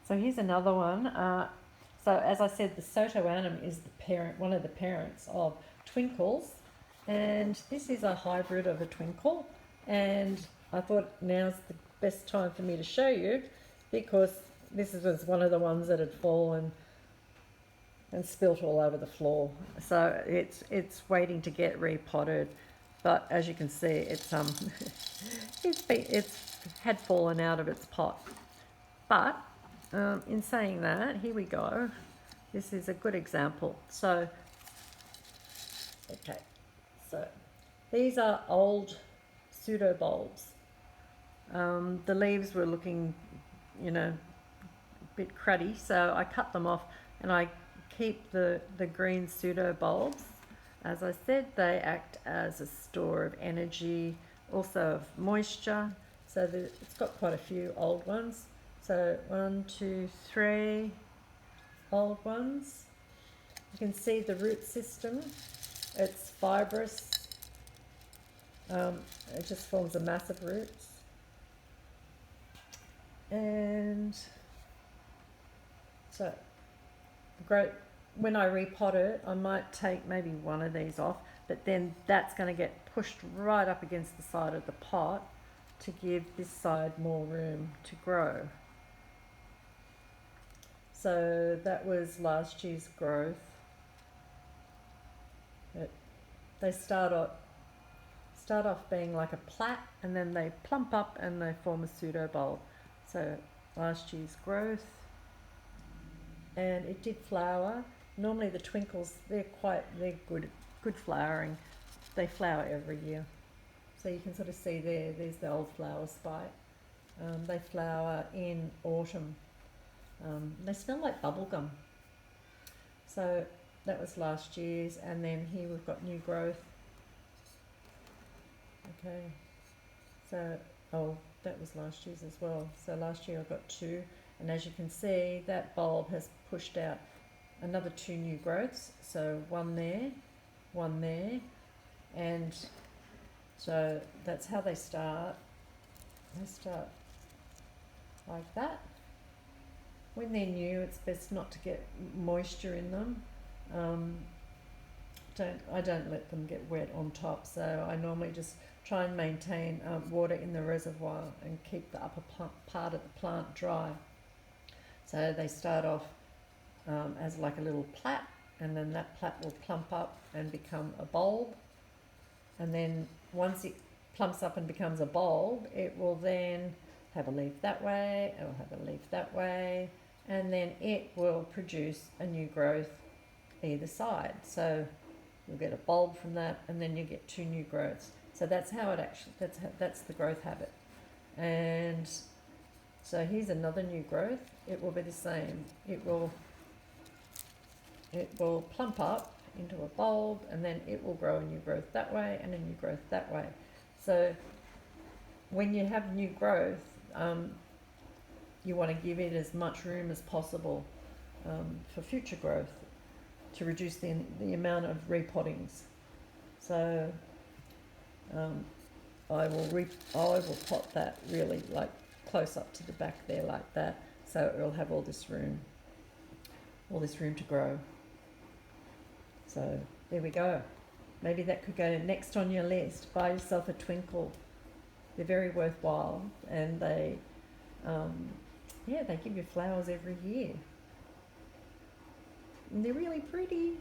So here's another one. So as I said, the Sotoanum is the parent, one of the parents of Twinkles, and this is a hybrid of a Twinkle. And I thought now's the best time for me to show you because this was one of the ones that had fallen and spilt all over the floor. So it's waiting to get repotted, but as you can see, it's it's had fallen out of its pot. But in saying that, here we go. This is a good example. So, okay, so these are old pseudo bulbs. The leaves were looking, a bit cruddy, so I cut them off and I keep the green pseudo bulbs. As I said, they act as a store of energy, also of moisture. So it's got quite a few old ones. So 1, 2, 3 old ones. You can see the root system. It's fibrous. It just forms a mass of roots. And so when I repot it, I might take maybe one of these off, but then that's going to get pushed right up against the side of the pot to give this side more room to grow. So that was last year's growth. They start off being like a plat, and then they plump up and they form a pseudo bulb. So last year's growth, and it did flower. Normally the Twinkles, they're good flowering. They flower every year. So you can sort of see there's the old flower spike. They flower in autumn. They smell like bubblegum. So that was last year's, and then here we've got new growth. Okay, so, that was last year's as well. So last year I got 2, and as you can see, that bulb has pushed out another 2 new growths. So one there, and so that's how they start. They start like that. When they're new, it's best not to get moisture in them. I don't let them get wet on top, so I normally just try and maintain water in the reservoir and keep the upper part of the plant dry. So they start off as like a little plat, and then that plat will plump up and become a bulb, and then once it plumps up and becomes a bulb, it will then have a leaf that way, it will have a leaf that way, and then it will produce a new growth either side. So you'll get a bulb from that, and then you get 2 new growths. So that's how it actually, that's the growth habit. And so here's another new growth. It will be the same. It will plump up into a bulb, and then it will grow a new growth that way and a new growth that way. So when you have new growth, you want to give it as much room as possible for future growth to reduce the amount of repottings. So I will pot that really like close up to the back there like that, so it will have all this room to grow. So there we go. Maybe that could go next on your list. Buy yourself a Twinkle. They're very worthwhile, and they give you flowers every year. And they're really pretty.